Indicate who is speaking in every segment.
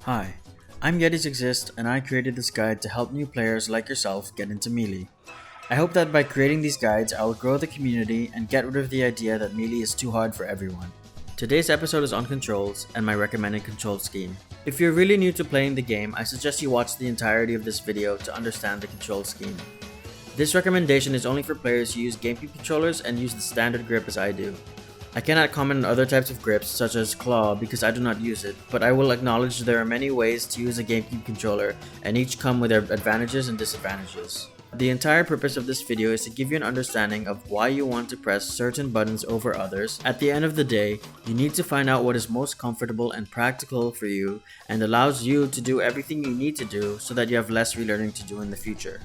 Speaker 1: Hi, I'm Yetis and I created this guide to help new players like yourself get into Melee. I hope that by creating these guides, I will grow the community and get rid of the idea that Melee is too hard for everyone. Today's episode is on controls and my recommended control scheme. If you're really new to playing the game, I suggest you watch the entirety of this video to understand the control scheme. This recommendation is only for players who use GameCube controllers and use the standard grip as I do. I cannot comment on other types of grips such as claw because I do not use it, but I will acknowledge there are many ways to use a GameCube controller and each come with their advantages and disadvantages. The entire purpose of this video is to give you an understanding of why you want to press certain buttons over others. At the end of the day, you need to find out what is most comfortable and practical for you and allows you to do everything you need to do so that you have less relearning to do in the future.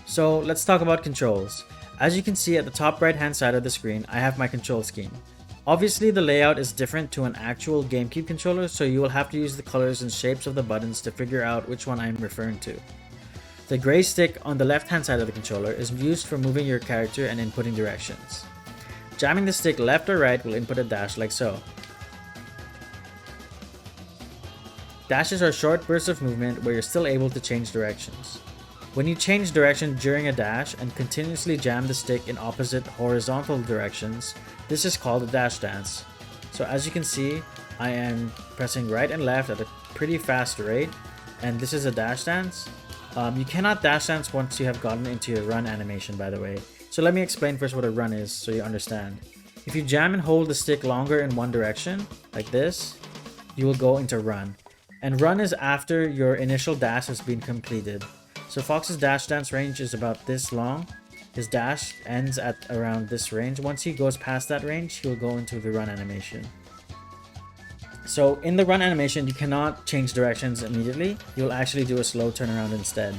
Speaker 1: So let's talk about controls. As you can see at the top right hand side of the screen, I have my control scheme. Obviously the layout is different to an actual GameCube controller, so you will have to use the colors and shapes of the buttons to figure out which one I'm referring to. The gray stick on the left hand side of the controller is used for moving your character and inputting directions. Jamming the stick left or right will input a dash like so. Dashes are short bursts of movement where you're still able to change directions. When you change direction during a dash and continuously jam the stick in opposite horizontal directions, this is called a dash dance. So as you can see, I am pressing right and left at a pretty fast rate, and this is a dash dance. You cannot dash dance once you have gotten into your run animation, by the way. So let me explain first what a run is so you understand. If you jam and hold the stick longer in one direction, like this, you will go into run. And run is after your initial dash has been completed. So Fox's dash dance range is about this long. His dash ends at around this range. Once he goes past that range, he'll go into the run animation. So in the run animation, you cannot change directions immediately. You'll actually do a slow turnaround instead.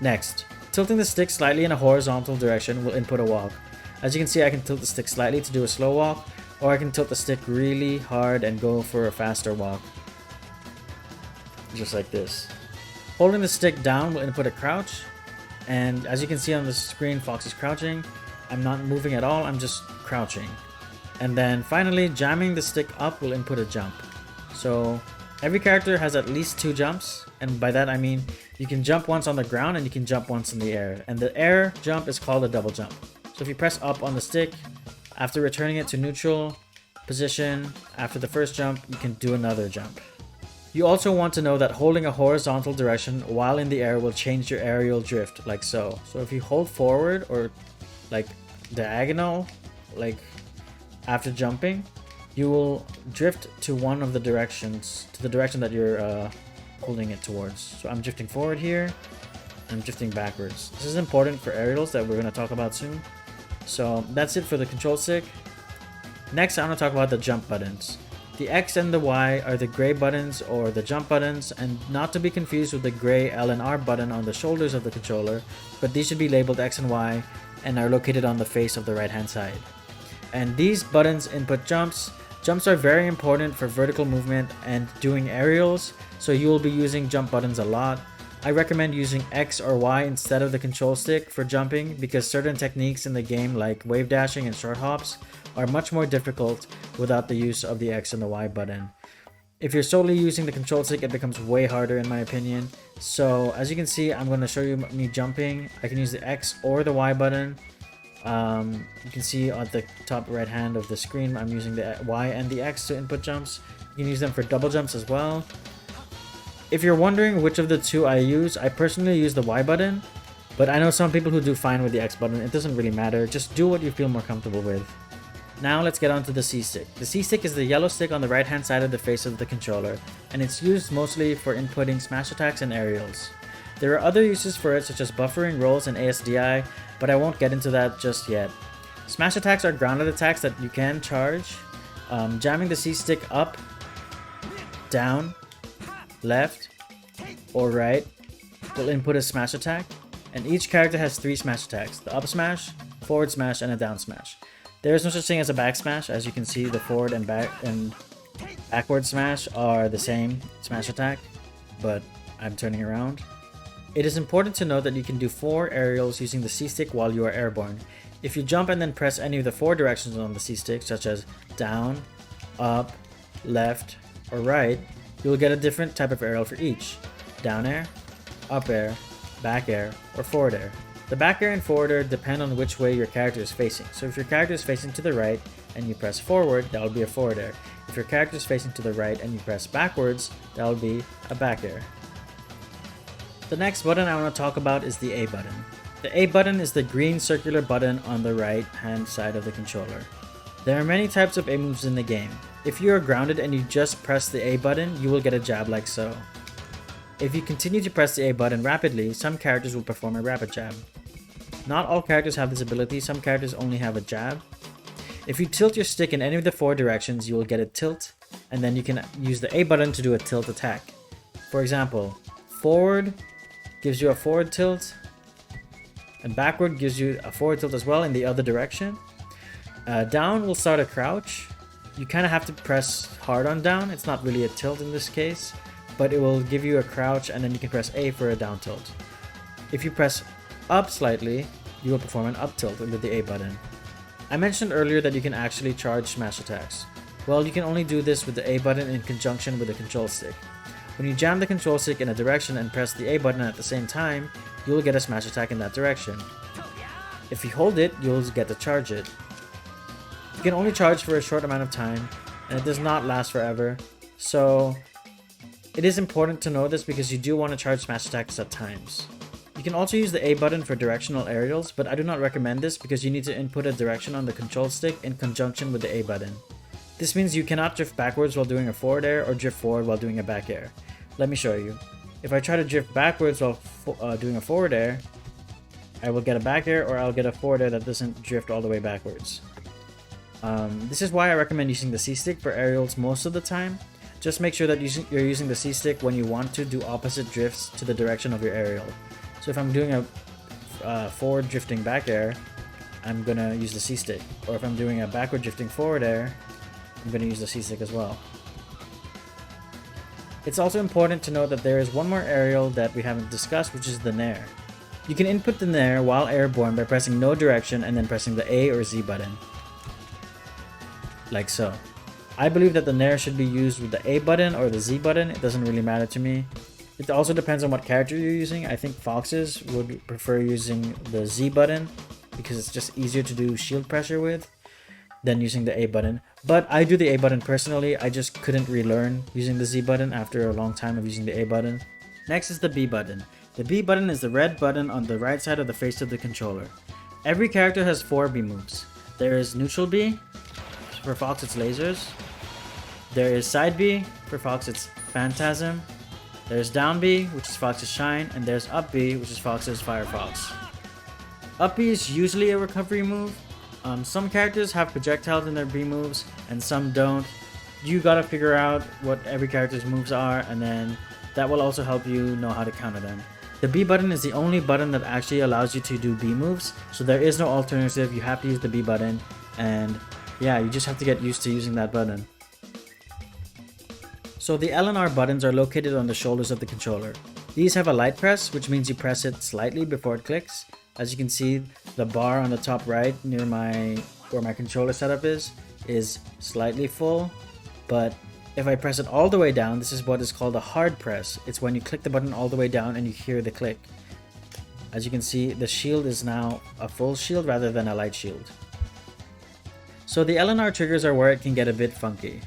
Speaker 1: Next, tilting the stick slightly in a horizontal direction will input a walk. As you can see, I can tilt the stick slightly to do a slow walk, or I can tilt the stick really hard and go for a faster walk. Just like this. Holding the stick down will input a crouch, and as you can see on the screen, Fox is crouching. I'm not moving at all, I'm just crouching. And then finally, jamming the stick up will input a jump. So every character has at least 2 jumps, and by that I mean you can jump once on the ground and you can jump once in the air. And the air jump is called a double jump. So if you press up on the stick, after returning it to neutral position, after the first jump, you can do another jump. You also want to know that holding a horizontal direction while in the air will change your aerial drift, like so. So if you hold forward or like diagonal, like after jumping, you will drift to one of the directions, to the direction that you're holding it towards. So I'm drifting forward here, I'm drifting backwards. This is important for aerials that we're going to talk about soon. So that's it for the control stick. Next, I want to talk about the jump buttons. The X and the Y are the gray buttons or the jump buttons, and not to be confused with the gray L and R button on the shoulders of the controller, but these should be labeled X and Y and are located on the face of the right hand side. And these buttons input jumps. Jumps are very important for vertical movement and doing aerials, so you will be using jump buttons a lot. I recommend using X or Y instead of the control stick for jumping because certain techniques in the game like wave dashing and short hops are much more difficult without the use of the X and the Y button. If you're solely using the control stick, it becomes way harder in my opinion. So as you can see, I'm going to show you me jumping. I can use the X or the Y button. You can see on the top right hand of the screen, I'm using the Y and the X to input jumps. You can use them for double jumps as well. If you're wondering which of the two I use, I personally use the Y button, but I know some people who do fine with the X button. It doesn't really matter, just do what you feel more comfortable with. Now let's get on to the C stick. The C stick is the yellow stick on the right hand side of the face of the controller, and it's used mostly for inputting smash attacks and aerials. There are other uses for it such as buffering rolls and ASDI, but I won't get into that just yet. Smash attacks are grounded attacks that you can charge. Jamming the C stick up, down, left, or right will input a smash attack, and each character has 3 smash attacks: the up smash, forward smash, and a down smash. There is no such thing as a back smash. As you can see, the forward and backward smash are the same smash attack, but I'm turning around. It is important to note that you can do 4 aerials using the C stick while you are airborne. If you jump and then press any of the 4 directions on the C stick, such as down, up, left, or right, you will get a different type of aerial for each. Down air, up air, back air, or forward air. The back air and forward air depend on which way your character is facing. So if your character is facing to the right and you press forward, that will be a forward air. If your character is facing to the right and you press backwards, that will be a back air. The next button I want to talk about is the A button. The A button is the green circular button on the right hand side of the controller. There are many types of A moves in the game. If you are grounded and you just press the A button, you will get a jab like so. If you continue to press the A button rapidly, some characters will perform a rapid jab. Not all characters have this ability, some characters only have a jab. If you tilt your stick in any of the 4 directions, you will get a tilt, and then you can use the A button to do a tilt attack. For example, forward gives you a forward tilt, and backward gives you a forward tilt as well in the other direction. Down will start a crouch. You kind of have to press hard on down, it's not really a tilt in this case, but it will give you a crouch and then you can press A for a down tilt. If you press up slightly, you will perform an up tilt with the A button. I mentioned earlier that you can actually charge smash attacks. Well, you can only do this with the A button in conjunction with the control stick. When you jam the control stick in a direction and press the A button at the same time, you will get a smash attack in that direction. If you hold it, you'll get to charge it. You can only charge for a short amount of time, and it does not last forever, so it is important to know this because you do want to charge smash attacks at times. You can also use the A button for directional aerials, but I do not recommend this because you need to input a direction on the control stick in conjunction with the A button. This means you cannot drift backwards while doing a forward air or drift forward while doing a back air. Let me show you. If I try to drift backwards while doing a forward air, I will get a back air or I'll get a forward air that doesn't drift all the way backwards. This is why I recommend using the C-stick for aerials most of the time. Just make sure that you're using the C-stick when you want to do opposite drifts to the direction of your aerial. So if I'm doing a forward drifting back air, I'm gonna use the C-stick. Or if I'm doing a backward drifting forward air, I'm gonna use the C-stick as well. It's also important to note that there is one more aerial that we haven't discussed, which is the Nair. You can input the Nair while airborne by pressing no direction and then pressing the A or Z button. Like so. I believe that the Nair should be used with the A button or the Z button, it doesn't really matter to me. It also depends on what character you're using. I think Foxes would prefer using the Z button because it's just easier to do shield pressure with than using the A button. But I do the A button personally, I just couldn't relearn using the Z button after a long time of using the A button. Next is the B button. The B button is the red button on the right side of the face of the controller. Every character has 4 B moves. There is neutral B, for Fox it's lasers. There is side B, for Fox it's phantasm. There's down B, which is Fox's shine, and there's up B, which is Fox's Firefox. Up B is usually a recovery move. Some characters have projectiles in their B moves, and some don't. You gotta figure out what every character's moves are, and then that will also help you know how to counter them. The B button is the only button that actually allows you to do B moves, so there is no alternative, you have to use the B button, and yeah, you just have to get used to using that button. So the L and R buttons are located on the shoulders of the controller. These have a light press, which means you press it slightly before it clicks. As you can see, the bar on the top right near where my controller setup is slightly full, but if I press it all the way down, this is what is called a hard press. It's when you click the button all the way down and you hear the click. As you can see, the shield is now a full shield rather than a light shield. So the L and R triggers are where it can get a bit funky.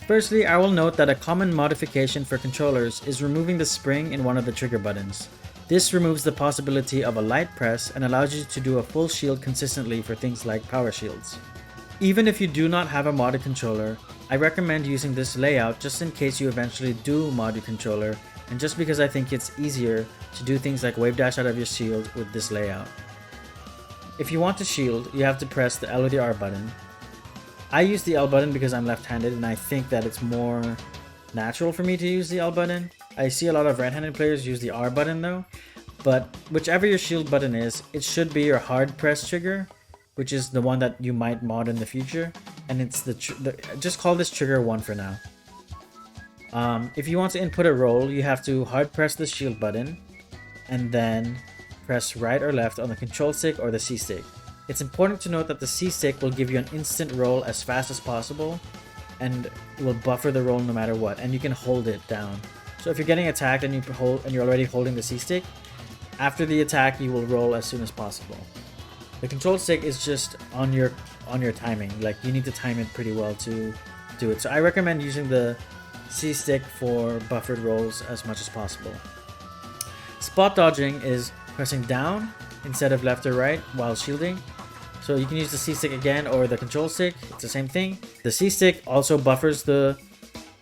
Speaker 1: Firstly, I will note that a common modification for controllers is removing the spring in one of the trigger buttons. This removes the possibility of a light press and allows you to do a full shield consistently for things like power shields. Even if you do not have a modded controller, I recommend using this layout just in case you eventually do mod your controller, and just because I think it's easier to do things like wave dash out of your shield with this layout. If you want to shield, you have to press the L or the R button. I use the L button because I'm left-handed and I think that it's more natural for me to use the L button. I see a lot of right-handed players use the R button though, but whichever your shield button is, it should be your hard press trigger, which is the one that you might mod in the future, and it's just call this trigger 1 for now. If you want to input a roll, you have to hard press the shield button and then press right or left on the control stick or the C stick. It's important to note that the C stick will give you an instant roll as fast as possible, and will buffer the roll no matter what, and you can hold it down. So if you're getting attacked and you're already holding the C stick, after the attack you will roll as soon as possible. The control stick is just on your timing, like you need to time it pretty well to do it. So I recommend using the C stick for buffered rolls as much as possible. Spot dodging is pressing down instead of left or right while shielding. So you can use the C stick again or the control stick, it's the same thing. The C stick also buffers the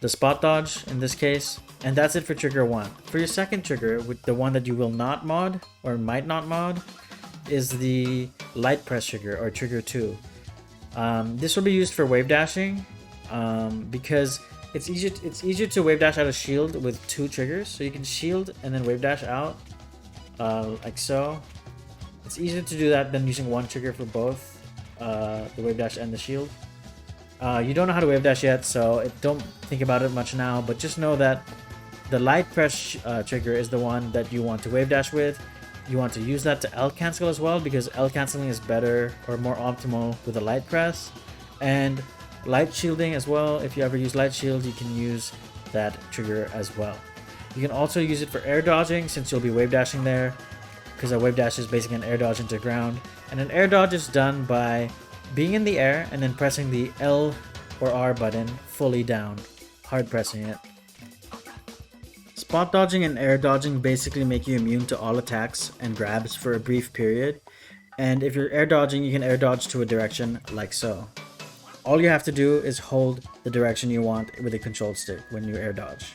Speaker 1: spot dodge in this case. And that's it for trigger 1. For your second trigger, with the one that you will not mod or might not mod, is the light press trigger or trigger 2. This will be used for wave dashing because it's easier to wave dash out a shield with 2 triggers. So you can shield and then wave dash out like so. It's easier to do that than using 1 trigger for both the wave dash and the shield. You don't know how to wave dash yet, so don't think about it much now, but just know that the light press trigger is the one that you want to wave dash with. You want to use that to L cancel as well, because L canceling is better or more optimal with a light press. And light shielding as well, if you ever use light shield, you can use that trigger as well. You can also use it for air dodging, since you'll be wave dashing there, because a wave dash is basically an air dodge into ground. And an air dodge is done by being in the air and then pressing the L or R button fully down, hard pressing it. Spot dodging and air dodging basically make you immune to all attacks and grabs for a brief period, and if you're air dodging, you can air dodge to a direction like so. All you have to do is hold the direction you want with a control stick when you air dodge.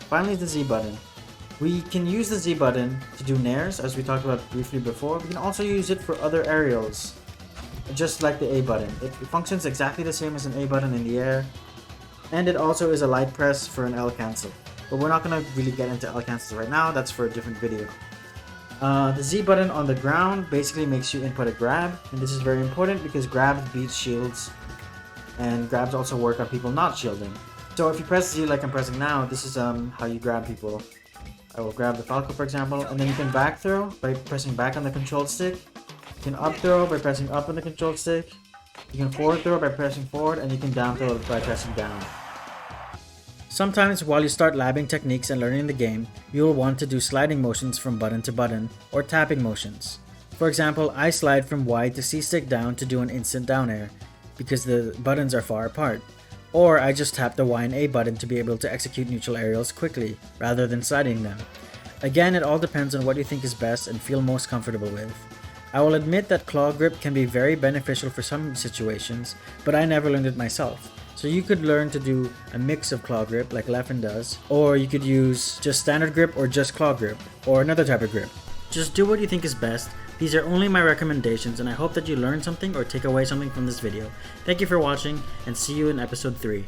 Speaker 1: Finally, the Z button. We can use the Z button to do nairs, as we talked about briefly before. We can also use it for other aerials, just like the A button. It functions exactly the same as an A button in the air, and it also is a light press for an L cancel. But we're not going to really get into L cancels right now, that's for a different video. The Z button on the ground basically makes you input a grab, and this is very important because grabs beat shields, and grabs also work on people not shielding. So if you press Z like I'm pressing now, this is how you grab people. I will grab the Falco for example, and then you can back throw by pressing back on the control stick. You can up throw by pressing up on the control stick. You can forward throw by pressing forward, and you can down throw by pressing down. Sometimes while you start labbing techniques and learning the game, you will want to do sliding motions from button to button, or tapping motions. For example, I slide from Y to C stick down to do an instant down air, because the buttons are far apart. Or I just tap the Y and A button to be able to execute neutral aerials quickly, rather than sliding them. Again, it all depends on what you think is best and feel most comfortable with. I will admit that claw grip can be very beneficial for some situations, but I never learned it myself. So you could learn to do a mix of claw grip like Leffen does, or you could use just standard grip or just claw grip, or another type of grip. Just do what you think is best. These are only my recommendations, and I hope that you learned something or take away something from this video. Thank you for watching, and see you in episode 3.